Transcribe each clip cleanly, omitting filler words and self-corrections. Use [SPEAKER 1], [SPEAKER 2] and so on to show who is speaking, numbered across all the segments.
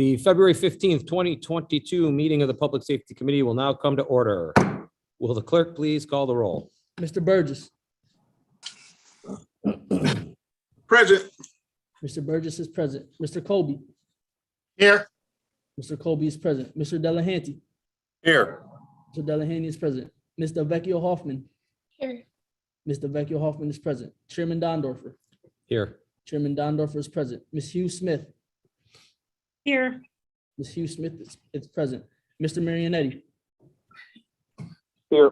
[SPEAKER 1] The February 15th, 2022 meeting of the Public Safety Committee will now come to order. Will the clerk please call the roll?
[SPEAKER 2] Mr. Burgess.
[SPEAKER 3] Present.
[SPEAKER 2] Mr. Burgess is present. Mr. Colby.
[SPEAKER 3] Here.
[SPEAKER 2] Mr. Colby is present. Mr. Delahanty.
[SPEAKER 3] Here.
[SPEAKER 2] Mr. Delahanty is present. Mr. Vecchio Hoffman.
[SPEAKER 4] Here.
[SPEAKER 2] Mr. Vecchio Hoffman is present. Chairman Dondorfer.
[SPEAKER 1] Here.
[SPEAKER 2] Chairman Dondorfer is present. Ms. Hugh Smith.
[SPEAKER 4] Here.
[SPEAKER 2] Ms. Hugh Smith is present. Mr. Marionetti.
[SPEAKER 3] Here.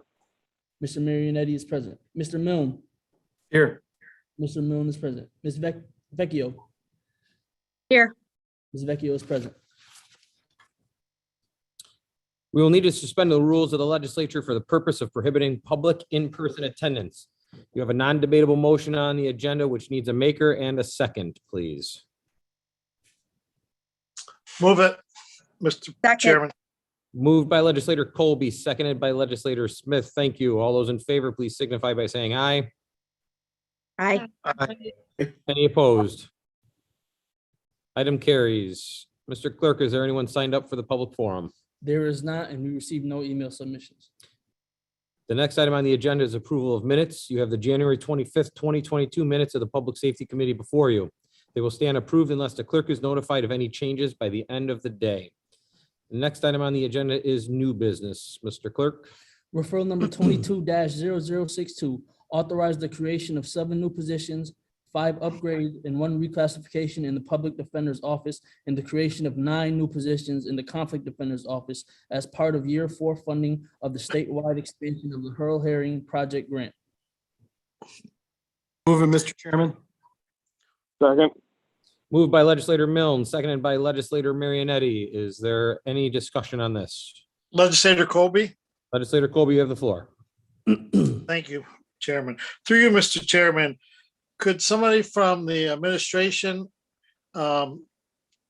[SPEAKER 2] Mr. Marionetti is present. Mr. Milne.
[SPEAKER 3] Here.
[SPEAKER 2] Mr. Milne is present. Ms. Vecchio.
[SPEAKER 4] Here.
[SPEAKER 2] Ms. Vecchio is present.
[SPEAKER 1] We will need to suspend the rules of the legislature for the purpose of prohibiting public in-person attendance. You have a non-debatable motion on the agenda which needs a maker and a second, please.
[SPEAKER 3] Move it, Mr.
[SPEAKER 4] Second.
[SPEAKER 3] Chairman.
[SPEAKER 1] Moved by legislator Colby, seconded by legislator Smith. Thank you. All those in favor, please signify by saying aye.
[SPEAKER 4] Aye.
[SPEAKER 1] Any opposed? Item carries. Mr. Clerk, is there anyone signed up for the public forum?
[SPEAKER 2] There is not, and we received no email submissions.
[SPEAKER 1] The next item on the agenda is approval of minutes. You have the January 25th, 2022 minutes of the Public Safety Committee before you. They will stand approved unless the clerk is notified of any changes by the end of the day. The next item on the agenda is new business. Mr. Clerk.
[SPEAKER 2] Referral number 22-0062, authorize the creation of 7 new positions, 5 upgrades, and 1 reclassification in the Public Defender's Office, and the creation of 9 new positions in the Conflict Defender's Office as part of year 4 funding of the statewide expansion of the Hurl Herring Project Grant.
[SPEAKER 3] Move it, Mr. Chairman. Second.
[SPEAKER 1] Moved by legislator Milne, seconded by legislator Marionetti. Is there any discussion on this?
[SPEAKER 3] Legislator Colby.
[SPEAKER 1] Legislator Colby, you have the floor.
[SPEAKER 3] Thank you, Chairman. Through you, Mr. Chairman, could somebody from the administration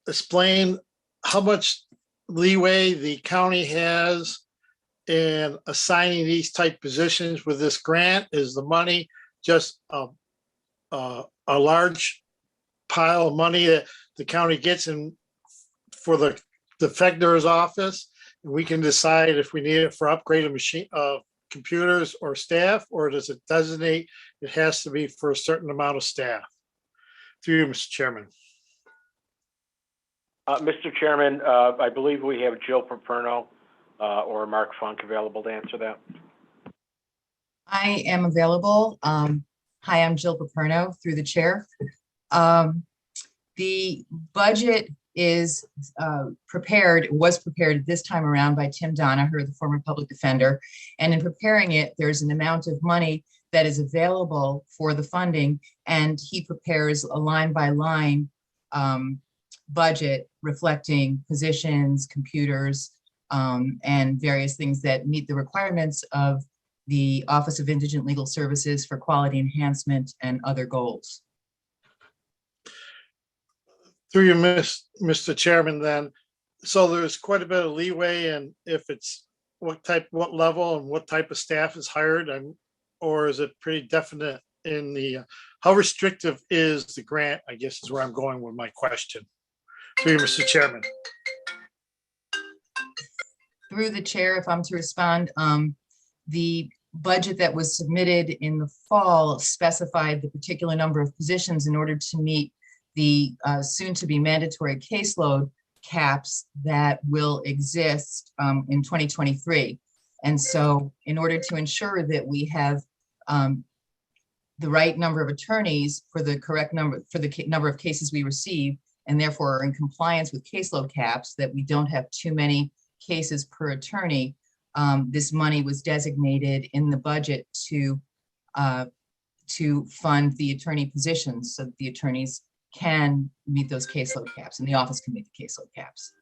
[SPEAKER 3] explain how much leeway the county has in assigning these type positions with this grant? Is the money just a large pile of money that the county gets in for the defector's office? And we can decide if we need it for upgraded machine, computers or staff, or does it designate it has to be for a certain amount of staff? Through you, Mr. Chairman.
[SPEAKER 5] Mr. Chairman, I believe we have Jill Paperno or Mark Funk available to answer that.
[SPEAKER 6] I am available. Hi, I'm Jill Paperno through the chair. The budget is was prepared this time around by Tim Donaher, the former public defender. And in preparing it, there's an amount of money that is available for the funding, and he prepares a line by line budget reflecting positions, computers, and various things that meet the requirements of the Office of Indigent Legal Services for quality enhancement and other goals.
[SPEAKER 3] Through you, Mr. Chairman, then, so there's quite a bit of leeway in if it's what level and what type of staff is hired, or is it pretty definite in the, how restrictive is the grant, I guess is where I'm going with my question. Through you, Mr. Chairman.
[SPEAKER 6] Through the chair, if I'm to respond, the budget that was submitted in the fall specified the particular number of positions in order to meet the soon-to-be mandatory caseload caps that will exist in 2023. And so in order to ensure that we have the right number of attorneys for the correct number, for the number of cases we receive, and therefore are in compliance with caseload caps, that we don't have too many cases per attorney, this money was designated in the budget to fund the attorney positions so that the attorneys can meet those caseload caps and the office can meet the caseload caps.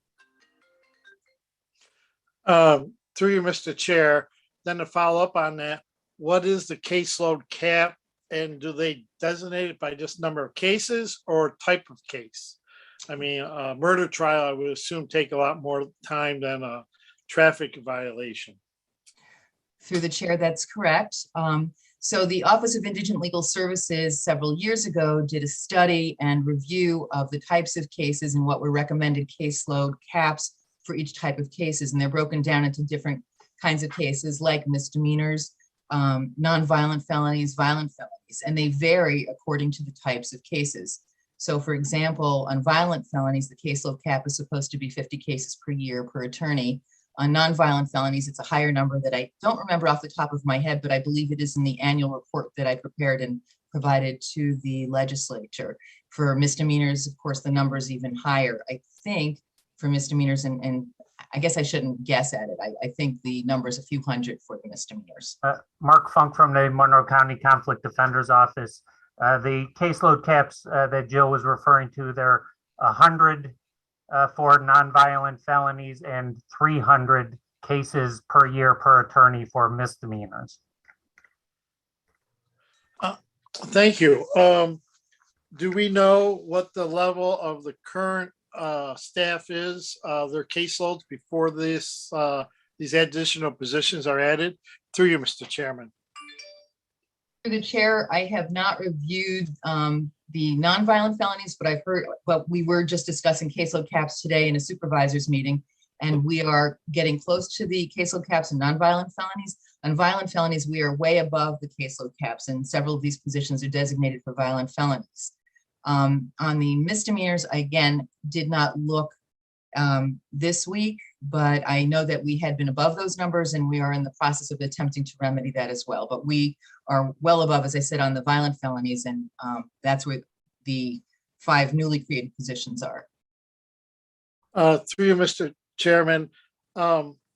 [SPEAKER 3] Through you, Mr. Chair, then to follow up on that, what is the caseload cap, and do they designate it by just number of cases or type of case? I mean, a murder trial, I would assume, take a lot more time than a traffic violation.
[SPEAKER 6] Through the chair, that's correct. So the Office of Indigent Legal Services several years ago did a study and review of the types of cases and what were recommended caseload caps for each type of cases. And they're broken down into different kinds of cases like misdemeanors, nonviolent felonies, violent felonies, and they vary according to the types of cases. So for example, on violent felonies, the caseload cap is supposed to be 50 cases per year per attorney. On nonviolent felonies, it's a higher number that I don't remember off the top of my head, but I believe it is in the annual report that I prepared and provided to the legislature. For misdemeanors, of course, the number is even higher. I think for misdemeanors, and I guess I shouldn't guess at it. I think the number is a few hundred for the misdemeanors.
[SPEAKER 7] Mark Funk from the Monroe County Conflict Defender's Office. The caseload caps that Jill was referring to, they're 100 for nonviolent felonies and 300 cases per year per attorney for misdemeanors.
[SPEAKER 3] Thank you. Do we know what the level of the current staff is, their caseloads before this, these additional positions are added? Through you, Mr. Chairman.
[SPEAKER 6] Through the chair, I have not reviewed the nonviolent felonies, but I've heard, but we were just discussing caseload caps today in a supervisor's meeting, and we are getting close to the caseload caps in nonviolent felonies. On violent felonies, we are way above the caseload caps, and several of these positions are designated for violent felonies. On the misdemeanors, I again did not look this week, but I know that we had been above those numbers, and we are in the process of attempting to remedy that as well. But we are well above, as I said, on the violent felonies, and that's where the 5 newly created positions are.
[SPEAKER 3] Through you, Mr. Chairman.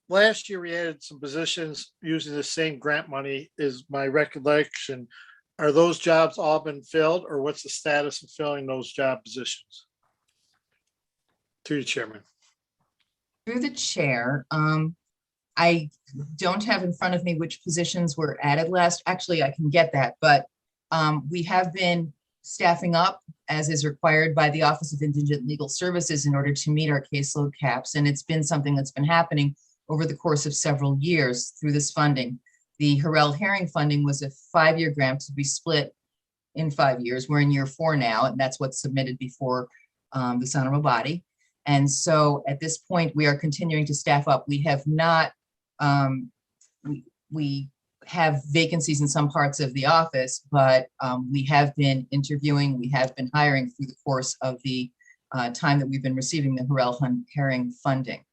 [SPEAKER 3] Last year, we added some positions using the same grant money, is my recollection. Are those jobs all been filled, or what's the status of filling those job positions? Through you, Chairman.
[SPEAKER 6] Through the chair, I don't have in front of me which positions were added last. Actually, I can get that, but we have been staffing up as is required by the Office of Indigent Legal Services in order to meet our caseload caps. And it's been something that's been happening over the course of several years through this funding. The Harrell Herring funding was a 5-year grant to be split in 5 years. We're in year 4 now, and that's what's submitted before this honorable body. And so at this point, we are continuing to staff up. We have not, we have vacancies in some parts of the office, but we have been interviewing, we have been hiring through the course of the time that we've been receiving the Harrell Herring funding.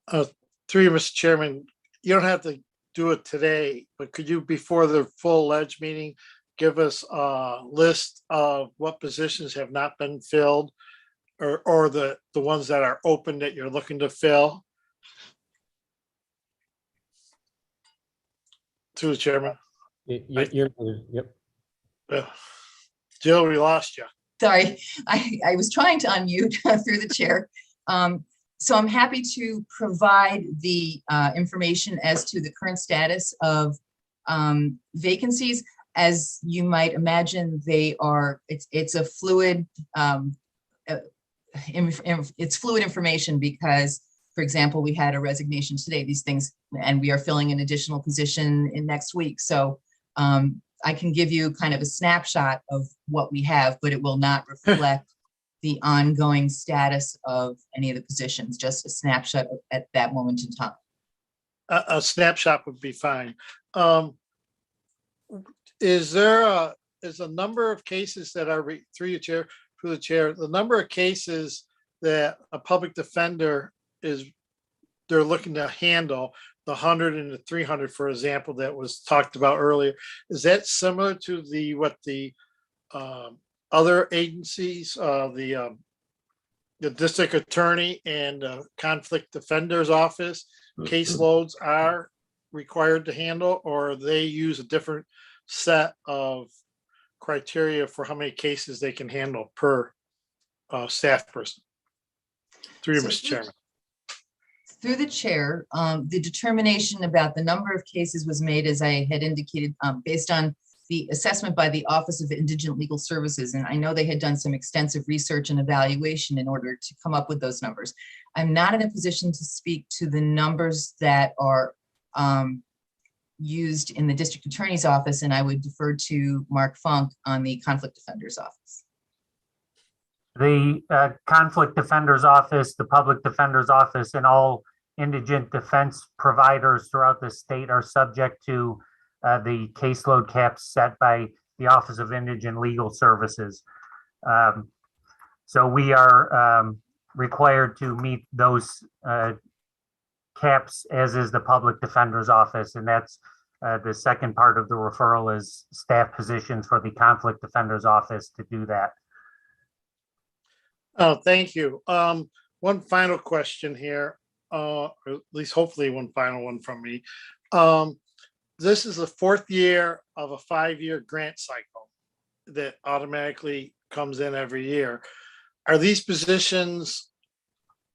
[SPEAKER 3] Through you, Mr. Chairman, you don't have to do it today, but could you, before the full ledge meeting, give us a list of what positions have not been filled, or the ones that are open that you're looking to fill? Through the chairman.
[SPEAKER 1] Yep.
[SPEAKER 3] Jill, we lost you.
[SPEAKER 6] Sorry, I was trying to unmute through the chair. So I'm happy to provide the information as to the current status of vacancies. As you might imagine, they are, it's a fluid, it's fluid information because, for example, we had a resignation today, these things, and we are filling an additional position in next week. So I can give you kind of a snapshot of what we have, but it will not reflect the ongoing status of any of the positions, just a snapshot at that moment in time.
[SPEAKER 3] A snapshot would be fine. Is there is a number of cases that are through the chair, the number of cases that a public defender they're looking to handle, the 100 and the 300, for example, that was talked about earlier, is that similar to what the other agencies, the district attorney and conflict defender's office caseloads are required to handle, or they use a different set of criteria for how many cases they can handle per staff person? Through you, Mr. Chairman.
[SPEAKER 6] Through the chair, the determination about the number of cases was made, as I had indicated, based on the assessment by the Office of Indigent Legal Services. And I know they had done some extensive research and evaluation in order to come up with those numbers. I'm not in a position to speak to the numbers that are used in the district attorney's office, and I would defer to Mark Funk on the conflict defender's office.
[SPEAKER 7] The conflict defender's office, the public defender's office, and all indigent defense providers throughout the state are subject to the caseload caps set by the Office of Indigent Legal Services. So we are required to meet those caps, as is the public defender's office, and that's the second part of the referral is staff positions for the conflict defender's office to do that.
[SPEAKER 3] Oh, thank you. One final question here, or at least hopefully one final one from me. This is the fourth year of a 5-year grant cycle that automatically comes in every year. Are these positions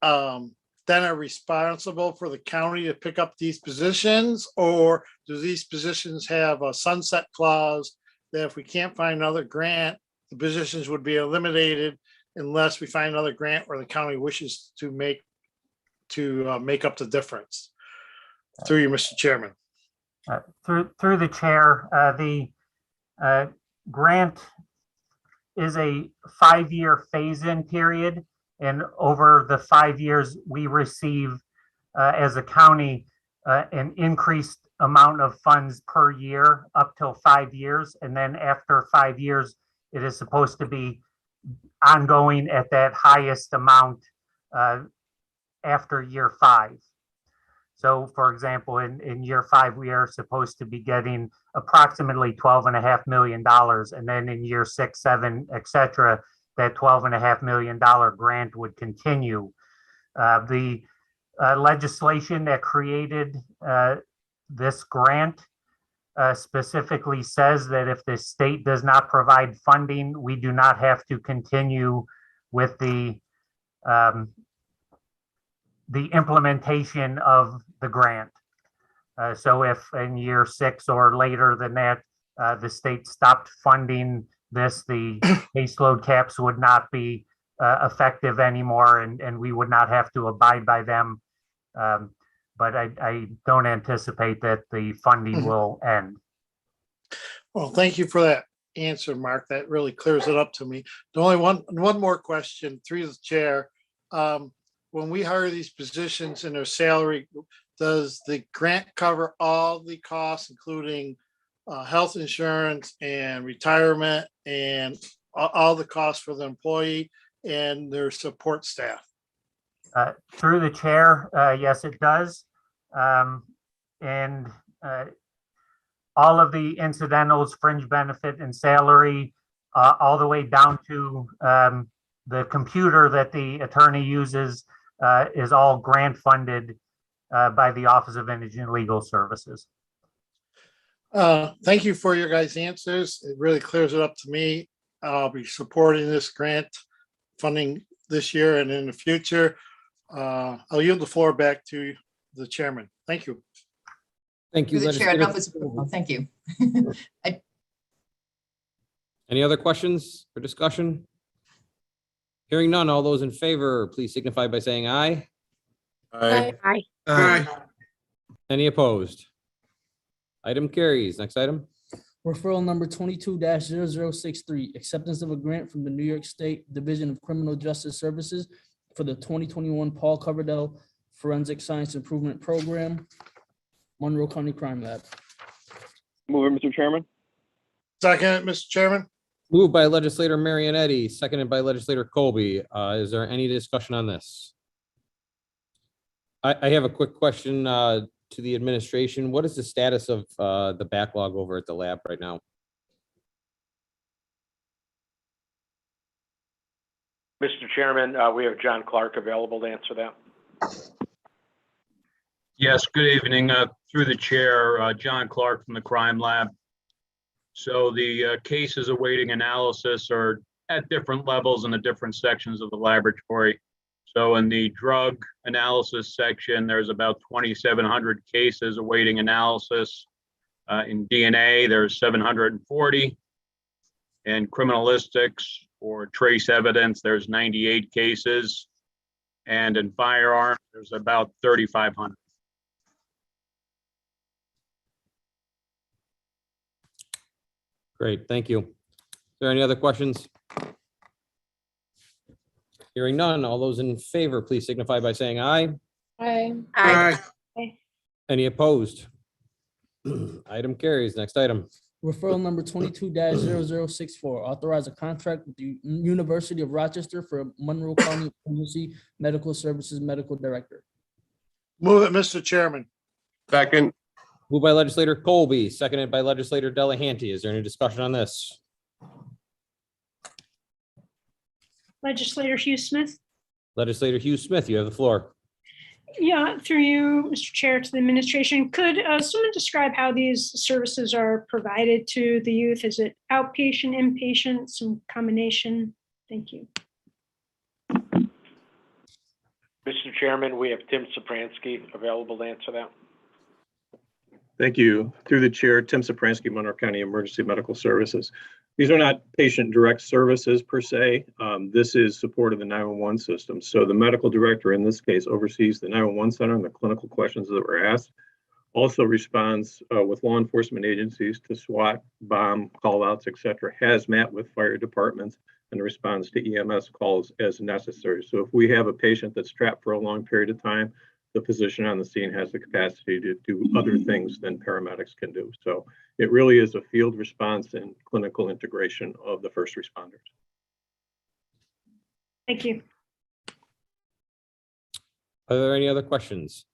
[SPEAKER 3] then are responsible for the county to pick up these positions? Or do these positions have a sunset clause that if we can't find another grant, the positions would be eliminated unless we find another grant where the county wishes to make up the difference? Through you, Mr. Chairman.
[SPEAKER 7] Through the chair, the grant is a 5-year phase-in period. And over the 5 years, we receive, as a county, an increased amount of funds per year up till 5 years. And then after 5 years, it is supposed to be ongoing at that highest amount after year 5. So for example, in year 5, we are supposed to be getting approximately $12.5 million. And then in year 6, 7, et cetera, that $12.5 million grant would continue. The legislation that created this grant specifically says that if the state does not provide funding, we do not have to continue with the implementation of the grant. So if in year 6 or later than that, the state stopped funding this, the caseload caps would not be effective anymore, and we would not have to abide by them. But I don't anticipate that the funding will end.
[SPEAKER 3] Well, thank you for that answer, Mark. That really clears it up to me. The only one more question through the chair. When we hire these positions and their salary, does the grant cover all the costs, including health insurance and retirement and all the costs for the employee and their support staff?
[SPEAKER 7] Through the chair, yes, it does. And all of the incidentals, fringe benefit and salary, all the way down to the computer that the attorney uses is all grant funded by the Office of Indigent Legal Services.
[SPEAKER 3] Thank you for your guys' answers. It really clears it up to me. I'll be supporting this grant funding this year and in the future. I'll yield the floor back to the chairman. Thank you.
[SPEAKER 1] Thank you.
[SPEAKER 6] Through the chair,
[SPEAKER 1] Legislator-
[SPEAKER 6] enough is approval. Thank you.
[SPEAKER 1] Any other questions or discussion? Hearing none, all those in favor, please signify by saying aye.
[SPEAKER 4] Aye.
[SPEAKER 1] Any opposed? Item carries. Next item.
[SPEAKER 2] Referral number 22-0063, acceptance of a grant from the New York State Division of Criminal Justice Services for the 2021 Paul Coverdell Forensic Science Improvement Program, Monroe County Crime Lab.
[SPEAKER 8] Move it, Mr. Chairman.
[SPEAKER 3] Second, Mr. Chairman.
[SPEAKER 1] Moved by legislator Marionetti, seconded by legislator Colby. Is there any discussion on this? I have a quick question to the administration. What is the status of the backlog over at the lab right now?
[SPEAKER 5] Mr. Chairman, we have John Clark available to answer that.
[SPEAKER 9] Yes, good evening. Through the chair, John Clark from the Crime Lab. So the cases awaiting analysis are at different levels in the different sections of the laboratory. So in the drug analysis section, there's about 2,700 cases awaiting analysis. In DNA, there's 740. In criminalistics or trace evidence, there's 98 cases. And in firearms, there's about 3,500.
[SPEAKER 1] Great, thank you. Is there any other questions? Hearing none, all those in favor, please signify by saying aye.
[SPEAKER 4] Aye.
[SPEAKER 1] Any opposed? Item carries. Next item.
[SPEAKER 2] Referral number 22-0064, authorize a contract with the University of Rochester for Monroe County Emergency Medical Services Medical Director.
[SPEAKER 3] Move it, Mr. Chairman.
[SPEAKER 8] Second.
[SPEAKER 1] Moved by legislator Colby, seconded by legislator Delahanty. Is there any discussion on this?
[SPEAKER 4] Legislator Hugh Smith.
[SPEAKER 1] Legislator Hugh Smith, you have the floor.
[SPEAKER 4] Yeah, through you, Mr. Chair, to the administration, could someone describe how these services are provided to the youth? Is it outpatient, inpatient, some combination? Thank you.
[SPEAKER 5] Mr. Chairman, we have Tim Sopransky available to answer that.
[SPEAKER 10] Thank you. Through the chair, Tim Sopransky, Monroe County Emergency Medical Services. These are not patient direct services per se. This is support of the 911 system. So the medical director in this case oversees the 911 center and the clinical questions that were asked. Also responds with law enforcement agencies to SWAT, bomb, call outs, etc. Hazmat with fire departments and responds to EMS calls as necessary. So if we have a patient that's trapped for a long period of time, the physician on the scene has the capacity to do other things than paramedics can do. So it really is a field response and clinical integration of the first responders.
[SPEAKER 4] Thank you.
[SPEAKER 1] Are there any other questions?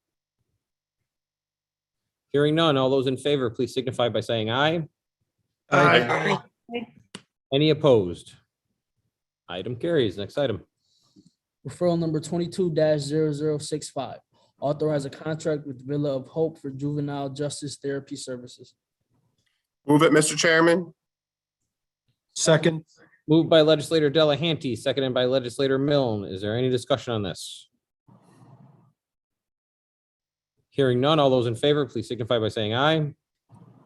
[SPEAKER 1] Hearing none, all those in favor, please signify by saying aye.
[SPEAKER 3] Aye.
[SPEAKER 1] Any opposed? Item carries. Next item.
[SPEAKER 2] Referral number 22-0065, authorize a contract with Villa of Hope for juvenile justice therapy services.
[SPEAKER 8] Move it, Mr. Chairman.
[SPEAKER 3] Second.
[SPEAKER 1] Moved by legislator Delahanty, seconded by legislator Milne. Is there any discussion on this? Hearing none, all those in favor, please signify by saying aye.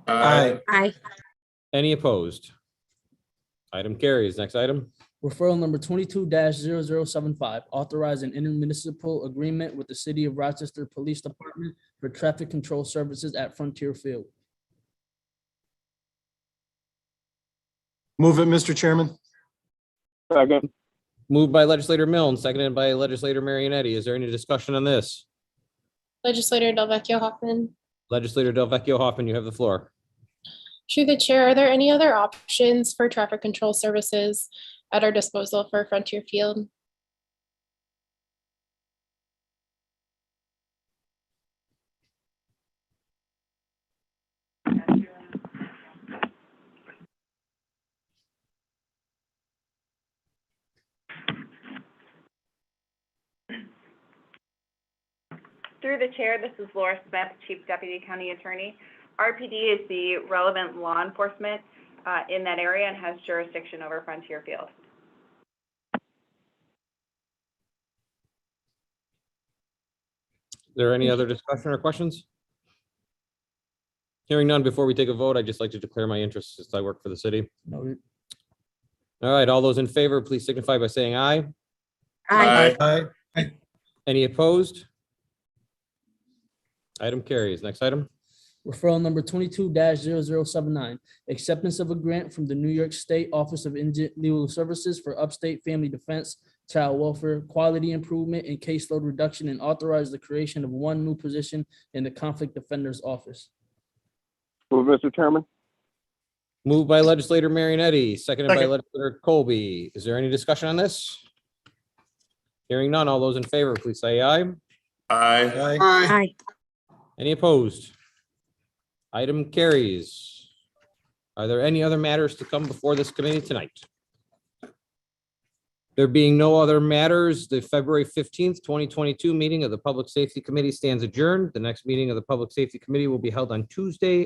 [SPEAKER 4] Aye.
[SPEAKER 1] Any opposed? Item carries. Next item.
[SPEAKER 2] Referral number 22-0075, authorize an intermunicipal agreement with the City of Rochester Police Department for traffic control services at Frontier Field.
[SPEAKER 3] Move it, Mr. Chairman.
[SPEAKER 8] Second.
[SPEAKER 1] Moved by legislator Milne, seconded by legislator Marionetti. Is there any discussion on this?
[SPEAKER 11] Legislator Delvecchio Hoffman.
[SPEAKER 1] Legislator Delvecchio Hoffman, you have the floor.
[SPEAKER 11] Through the chair, are there any other options for traffic control services at our disposal for Frontier Field?
[SPEAKER 12] Through the chair, this is Laura Smith, Chief Deputy County Attorney. RPD is the relevant law enforcement in that area and has jurisdiction over Frontier Field.
[SPEAKER 1] Is there any other discussion or questions? Hearing none, before we take a vote, I'd just like to declare my interest since I work for the city.
[SPEAKER 2] Noted.
[SPEAKER 1] All right, all those in favor, please signify by saying aye.
[SPEAKER 3] Aye.
[SPEAKER 1] Any opposed? Item carries. Next item.
[SPEAKER 2] Referral number 22-0079, acceptance of a grant from the New York State Office of Indigent Legal Services for Upstate Family Defense, Child Welfare, Quality Improvement, and Caseload Reduction, and authorize the creation of one new position in the Conflict Defender's Office.
[SPEAKER 8] Move it, Mr. Chairman.
[SPEAKER 1] Moved by legislator Marionetti, seconded by
[SPEAKER 3] Second.
[SPEAKER 1] legislator Colby. Is there any discussion on this? Hearing none, all those in favor, please say aye.
[SPEAKER 8] Aye.
[SPEAKER 1] Any opposed? Item carries. Are there any other matters to come before this committee tonight? There being no other matters, the February 15th, 2022 meeting of the Public Safety Committee stands adjourned. The next meeting of the Public Safety Committee will be held on Tuesday,